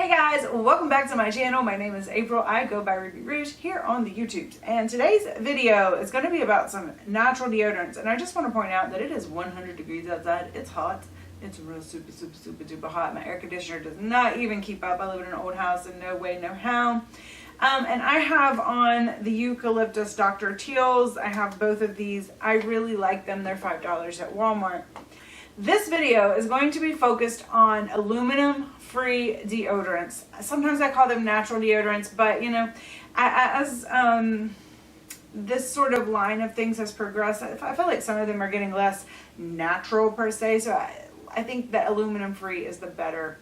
Hey guys, welcome back to my channel. My name is April. I go by Ruby Rouge here on the YouTubes. And today's video is going to be about some natural deodorants. And I just want to point out that it is 100 degrees outside. It's hot. It's real super duper hot. My air conditioner does not even keep up. I live in an old house and no way, no how. And I have on the Eucalyptus Dr. Teals. I have both of these. I really like them. They're $5 at Walmart. This video is going to be focused on aluminum free deodorants. Sometimes I call them natural deodorants, but you know, as this sort of line of things has progressed, I feel like some of them are getting less natural per se. So I think that aluminum free is the better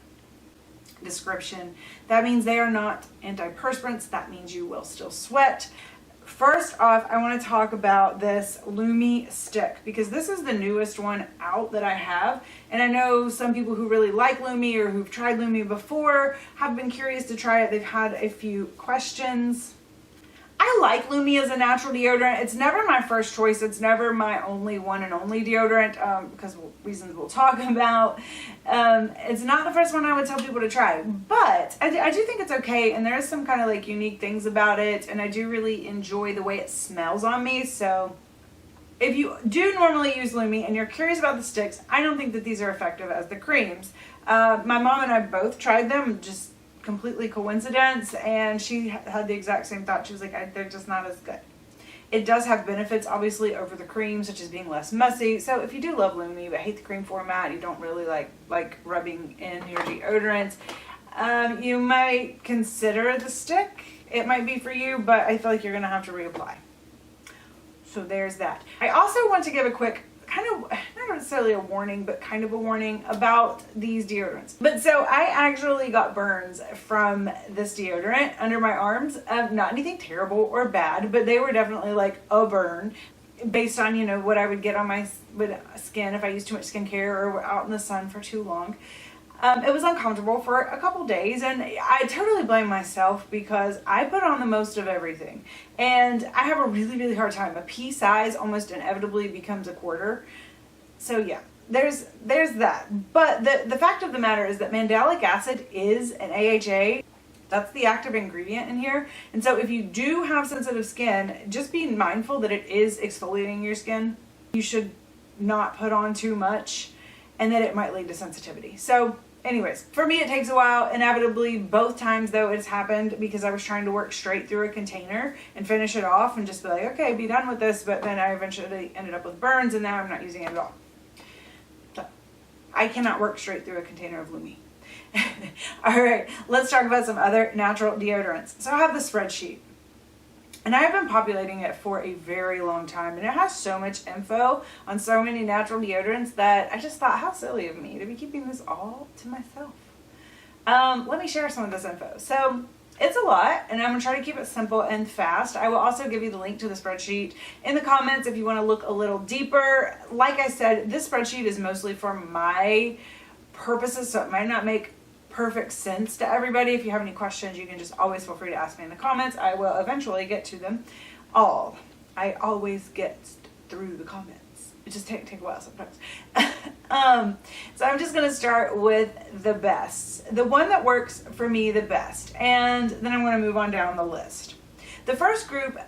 description. That means they are not antiperspirants. That means you will still sweat. First off, I want to talk about this Lume Stick because this is the newest one out that I have. And I know some people who really like Lume or who've tried Lume before have been curious to try it. They've had a few questions. I like Lume as a natural deodorant. It's never my first choice. It's never my only one and only deodorant because reasons we'll talk about. It's not the first one I would tell people to try, but I do think it's okay. And there is some kind of like unique things about it. And I do really enjoy the way it smells on me. So if you do normally use Lume and you're curious about the sticks, I don't think that these are effective as the creams. My mom and I both tried them, just completely coincidence, and she had the exact same thought. She was like, they're just not as good. It does have benefits obviously over the cream, such as being less messy. So if you do love Lume but hate the cream format, you don't really like rubbing in your deodorant, you might consider the stick. It might be for you, but I feel like you're gonna have to reapply. So there's that. I also want to give a quick kind of, not necessarily a warning, but kind of a warning about these deodorants. But so I actually got burns from this deodorant under my arms. Not anything terrible or bad, but they were definitely like a burn based on, you know, what I would get on my skin if I used too much skincare or were out in the sun for too long. It was uncomfortable for a couple days, and I totally blame myself because I put on the most of everything, and I have a really hard time. A pea size almost inevitably becomes a quarter. So yeah, there's that. But the fact of the matter is that mandelic acid is an AHA. That's the active ingredient in here. And so if you do have sensitive skin, just be mindful that it is exfoliating your skin. You should not put on too much, and that it might lead to sensitivity. So anyways, for me it takes a while. Inevitably, both times though it's happened because I was trying to work straight through a container and finish it off and just be like, okay, be done with this. But then I eventually ended up with burns, and now I'm not using it at all. So I cannot work straight through a container of Lume. All right, let's talk about some other natural deodorants. So I have the spreadsheet, and I have been populating it for a very long time, and it has so much info on so many natural deodorants that I just thought, how silly of me to be keeping this all to myself. Let me share some of this info. So it's a lot, and I'm gonna try to keep it simple and fast. I will also give you the link to the spreadsheet in the comments if you wanna look a little deeper. Like I said, this spreadsheet is mostly for my purposes, so it might not make perfect sense to everybody. If you have any questions, you can just always feel free to ask me in the comments. I will eventually get to them all. I always get through the comments. It just take a while sometimes. So I'm just going to start with the best, the one that works for me the best, and then I'm going to move on down the list. The first group,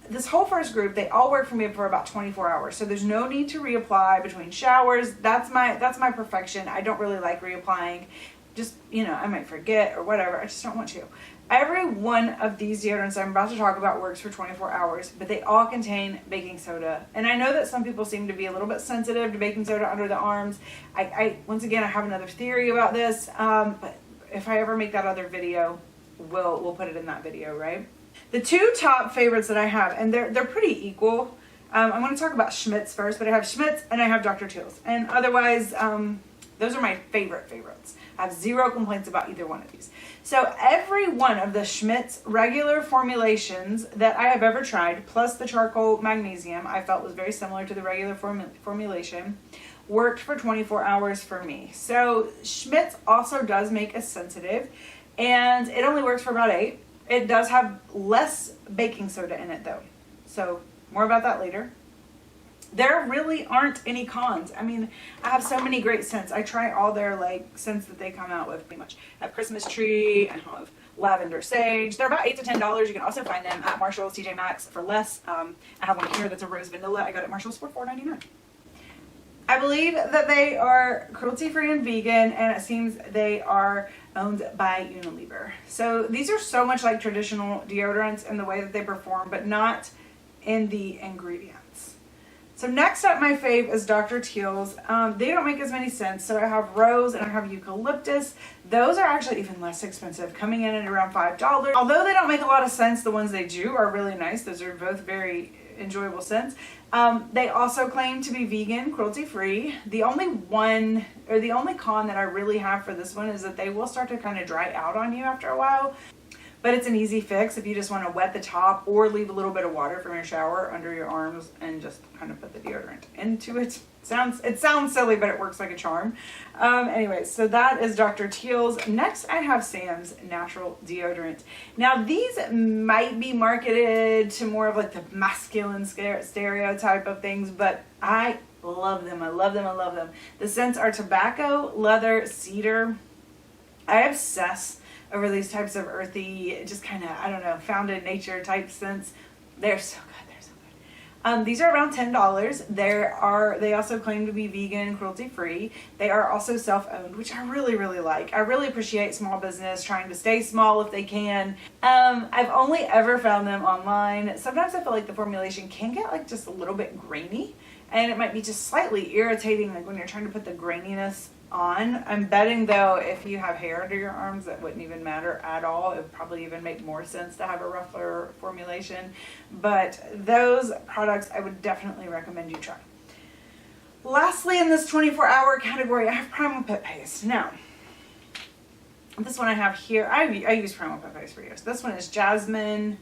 this whole first group, they all work for me for about 24 hours. So there's no need to reapply between showers. That's my perfection. I don't really like reapplying. Just, you know, I might forget or whatever. I just don't want to. Every one of these deodorants I'm about to talk about works for 24 hours, but they all contain baking soda. And I know that some people seem to be a little bit sensitive to baking soda under the arms. Once again, I have another theory about this, but if I ever make that other video, we'll put it in that video, right? The two top favorites that I have, and they're pretty equal. I'm going to talk about Schmidts first, but I have Schmidts and I have Dr. Teals. And otherwise, those are my favorites. I have zero complaints about either one of these. So every one of the Schmidts regular formulations that I have ever tried, plus the charcoal magnesium, I felt was very similar to the regular formulation, worked for 24 hours for me. So Schmidts also does make a sensitive, and it only works for about 8. It does have less baking soda in it though. So more about that later. there really aren't any cons. I mean, I have so many great scents. I try all their like scents that they come out with pretty much. I have Christmas tree, I have lavender sage. They're about $8 to $10. You can also find them at Marshall's, TJ Maxx for less. I have one here that's a rose vanilla. I got it at Marshall's for $4.99. I believe that they are cruelty-free and vegan, and it seems they are owned by Unilever. So these are so much like traditional deodorants in the way that they perform, but not in the ingredients. So next up, my fave is Dr. Teals. They don't make as many scents. So I have rose and I have eucalyptus. Those are actually even less expensive, coming in at around $5. Although they don't make a lot of scents, the ones they do are really nice. Those are both very enjoyable scents. They also claim to be vegan, cruelty-free. The only con that I really have for this one is that they will start to kind of dry out on you after a while. But it's an easy fix if you just want to wet the top or leave a little bit of water from your shower under your arms and just kind of put the deodorant into it. It sounds silly, but it works like a charm. Anyway, so that is Dr. Teals. Next, I have Sam's Natural Deodorant. Now, these might be marketed to more of like the masculine stereotype of things, but I love them. I love them. I love them. The scents are tobacco, leather, cedar. I obsess over these types of earthy, just kind of, I don't know, found in nature type scents. They're so good. They're so good. These are around $10. They also claim to be vegan, cruelty free. They are also self-owned, which I really, really like. I really appreciate small business trying to stay small if they can. I've only ever found them online. Sometimes I feel like the formulation can get like just a little bit grainy, and it might be just slightly irritating, like when you're trying to put the graininess on. I'm betting though, if you have hair under your arms, that wouldn't even matter at all. It would probably even make more sense to have a rougher formulation. But those products I would definitely recommend you try. Lastly, in this 24-hour category, I have Primal Pit Paste. Now, this one I have here, I use Primal Pit Paste for years. This one is Jasmine.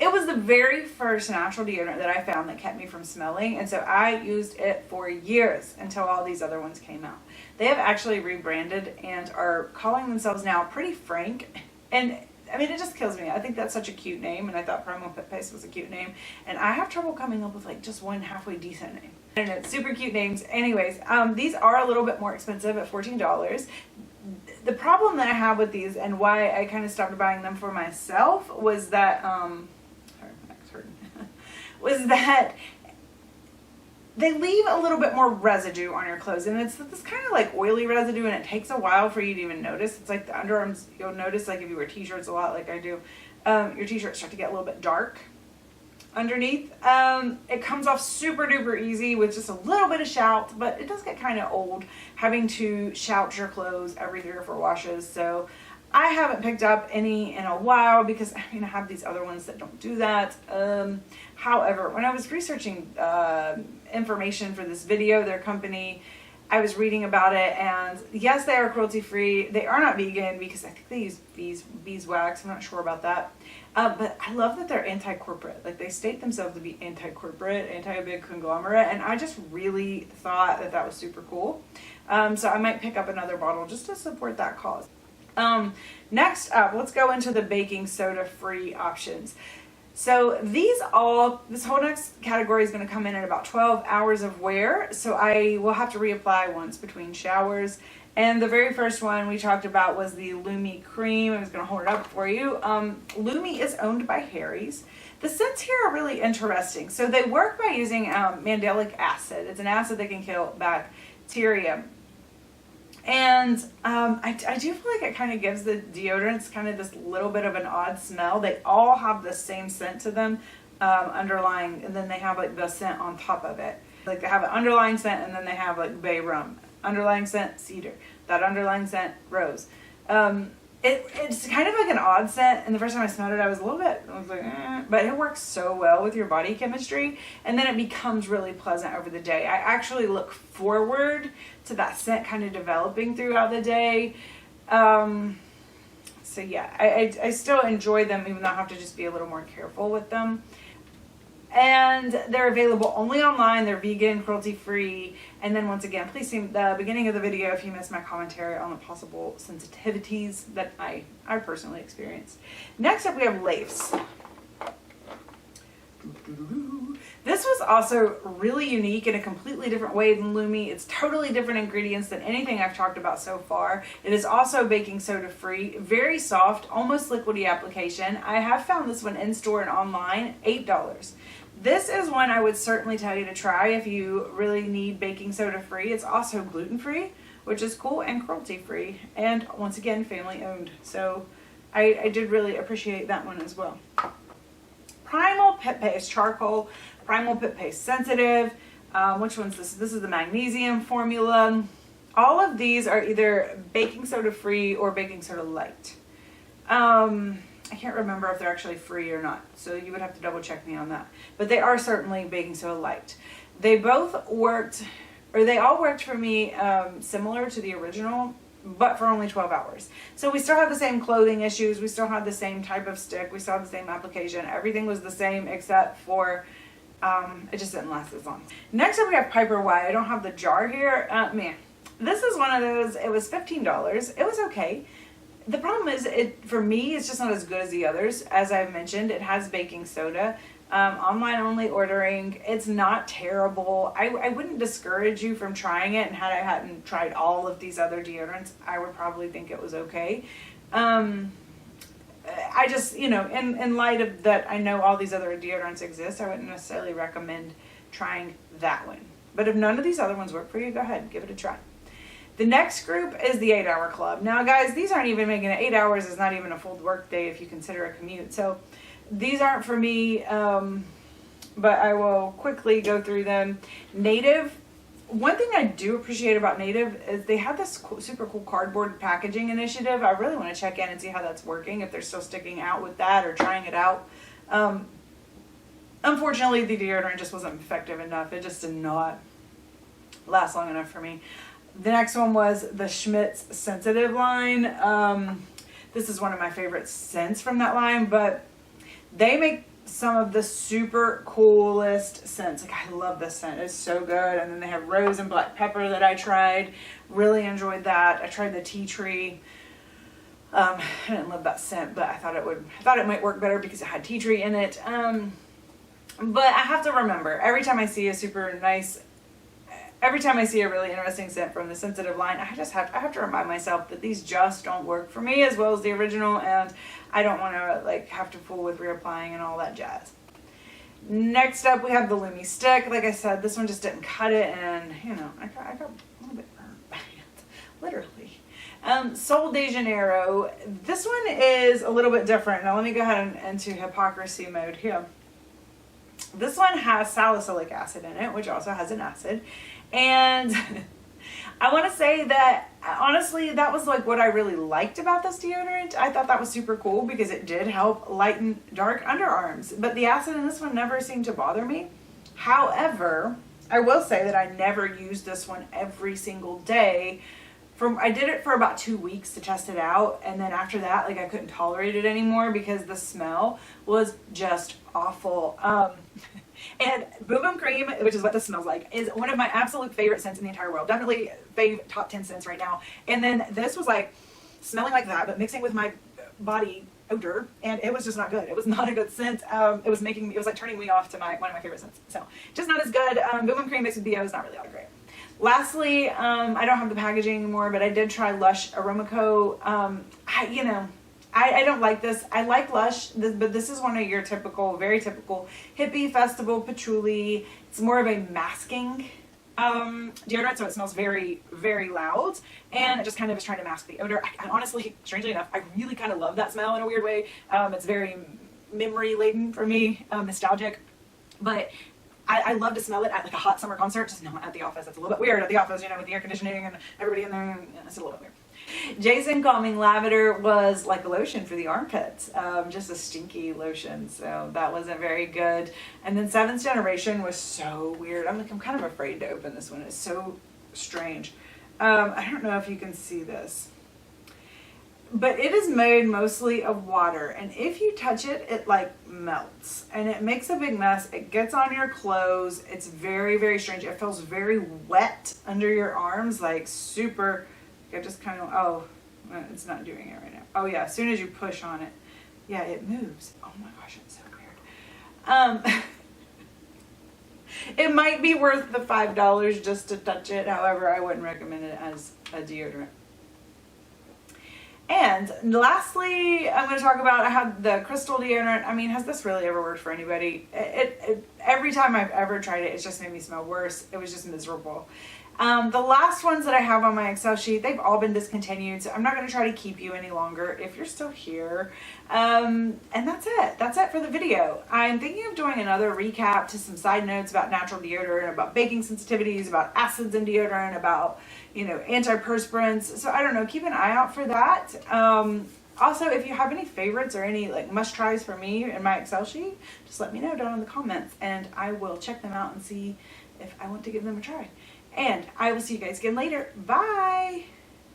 It was the very first natural deodorant that I found that kept me from smelling, and so I used it for years until all these other ones came out. They have actually rebranded and are calling themselves now Pretty Frank, and I mean, it just kills me. I think that's such a cute name, and I thought Primal Pit Paste was a cute name, and I have trouble coming up with like just one halfway decent name. I don't know, super cute names. Anyways, these are a little bit more expensive at $14. The problem that I have with these and why I kind of stopped buying them for myself was that was that they leave a little bit more residue on your clothes, and it's this kind of like oily residue, and it takes a while for you to even notice. It's like the underarms, you'll notice, like if you wear t-shirts a lot like I do, your t-shirts start to get a little bit dark underneath. It comes off super duper easy with just a little bit of shout, but it does get kind of old having to shout your clothes every 3 or 4 washes. So I haven't picked up any in a while because I mean I have these other ones that don't do that. However, when I was researching information for this video, their company, I was reading about it, and yes, they are cruelty free. They are not vegan because I think they use beeswax. I'm not sure about that. But I love that they're anti-corporate. Like, they state themselves to be anti-corporate, anti-big conglomerate, and I just really thought that that was super cool. So I might pick up another bottle just to support that cause. Next up, let's go into the baking soda free options. So this whole next category is going to come in at about 12 hours of wear. So I will have to reapply once between showers. And the very first one we talked about was the Lume Cream. I was going to hold it up for you. Lume is owned by Harry's. The scents here are really interesting. So they work by using mandelic acid. It's an acid that can kill bacteria. And I do feel like it kind of gives the deodorants kind of this little bit of an odd smell. They all have the same scent to them underlying, and then they have like the scent on top of it. Like they have an underlying scent, and then they have like bay rum. Underlying scent, cedar. That underlying scent, rose. It's kind of like an odd scent, and the first time I smelled it, I was like, eh. But it works so well with your body chemistry, and then it becomes really pleasant over the day. I actually look forward to that scent kind of developing throughout the day. So yeah, I still enjoy them, even though I have to just be a little more careful with them. And they're available only online. They're vegan, cruelty-free. And then once again, please see the beginning of the video if you missed my commentary on the possible sensitivities that I personally experienced. Next up, we have Lafes. This was also really unique in a completely different way than Lume. It's totally different ingredients than anything I've talked about so far. It is also baking soda free, very soft, almost liquidy application. I have found this one in store and online, $8. This is one I would certainly tell you to try if you really need baking soda free. It's also gluten free, which is cool, and cruelty free, and once again, family owned. So I did really appreciate that one as well. Primal Pit Paste Charcoal, Primal Pit Paste Sensitive. Which one's this? This is the magnesium formula. All of these are either baking soda free or baking soda light. I can't remember if they're actually free or not, so you would have to double check me on that. But they are certainly baking soda light. They both worked, or they all worked for me similar to the original, but for only 12 hours. So we still have the same clothing issues, we still had the same type of stick, we still had the same application, everything was the same except for it just didn't last as long. Next up we have Piper White. I don't have the jar here. Man, this is one of those, it was $15. It was okay. The problem is, for me, it's just not as good as the others. As I've mentioned, it has baking soda. Online only ordering, it's not terrible. I wouldn't discourage you from trying it, and had I hadn't tried all of these other deodorants, I would probably think it was okay. I just, you know, in light of that, I know all these other deodorants exist, I wouldn't necessarily recommend trying that one. But if none of these other ones work for you, go ahead, give it a try. The next group is the 8-hour club. Now guys, these aren't even making it. 8 hours is not even a full work day if you consider a commute. So these aren't for me, but I will quickly go through them. Native. One thing I do appreciate about Native is they have this super cool cardboard packaging initiative. I really want to check in and see how that's working, if they're still sticking out with that or trying it out. Unfortunately, the deodorant just wasn't effective enough. It just did not last long enough for me. The next one was the Schmidts Sensitive line. This is one of my favorite scents from that line, but they make some of the super coolest scents. Like, I love this scent. It's so good. And then they have rose and black pepper that I tried. Really enjoyed that. I tried the tea tree. I didn't love that scent, but I thought it might work better because it had tea tree in it. But I have to remember, every time I see a really interesting scent from the Sensitive line, I have to remind myself that these just don't work for me as well as the original, and I don't want to like have to fool with reapplying and all that jazz. Next up, we have the Lume Stick. Like I said, this one just didn't cut it, and you know, I got a little bit burned by it, literally. Sol de Janeiro. This one is a little bit different. Now let me go ahead and into hypocrisy mode here. This one has salicylic acid in it, which also has an acid. And I want to say that, honestly, that was like what I really liked about this deodorant. I thought that was super cool because it did help lighten dark underarms. But the acid in this one never seemed to bother me. However, I will say that I never used this one every single day. I did it for about 2 weeks to test it out, and then after that, like, I couldn't tolerate it anymore because the smell was just awful. And Boom Boom Cream, which is what this smells like, is one of my absolute favorite scents in the entire world. Definitely top 10 scents right now. And then this was like smelling like that, but mixing with my body odor, and it was just not good. It was not a good scent. It was like turning me off to one of my favorite scents. So just not as good. Boom Boom Cream mixed with BO is not really all that great. Lastly, I don't have the packaging anymore, but I did try Lush Aramco. I don't like this. I like Lush, but this is one of your very typical hippie festival patchouli. It's more of a masking deodorant, so it smells very, very loud, and it just kind of is trying to mask the odor. I honestly, strangely enough, I really kind of love that smell in a weird way. It's very memory laden for me, nostalgic, but I love to smell it at like a hot summer concert, just not at the office. It's a little bit weird at the office, with the air conditioning and everybody in there. It's a little bit weird. Jason Calming Lavender was like a lotion for the armpits, just a stinky lotion, so that wasn't very good. And then Seventh Generation was so weird. I'm kind of afraid to open this one. It's so strange. I don't know if you can see this, but it is made mostly of water, and if you touch it, it like melts and it makes a big mess. It gets on your clothes. It's very, very strange. It feels very wet under your arms, like super. It just kind of, oh, it's not doing it right now. Oh yeah, as soon as you push on it, yeah, it moves. Oh my gosh, it's so weird. It might be worth the $5 just to touch it. However, I wouldn't recommend it as a deodorant. And lastly, I'm going to talk about how the crystal deodorant, I mean, has this really ever worked for anybody? Every time I've ever tried it, it's just made me smell worse. It was just miserable. The last ones that I have on my Excel sheet, they've all been discontinued, so I'm not going to try to keep you any longer if you're still here. And that's it. That's it for the video. I'm thinking of doing another recap to some side notes about natural deodorant, about baking sensitivities, about acids in deodorant, about, you know, antiperspirants. So I don't know, keep an eye out for that. Also, if you have any favorites or any like must tries for me in my Excel sheet, just let me know down in the comments and I will check them out and see if I want to give them a try. And I will see you guys again later. Bye!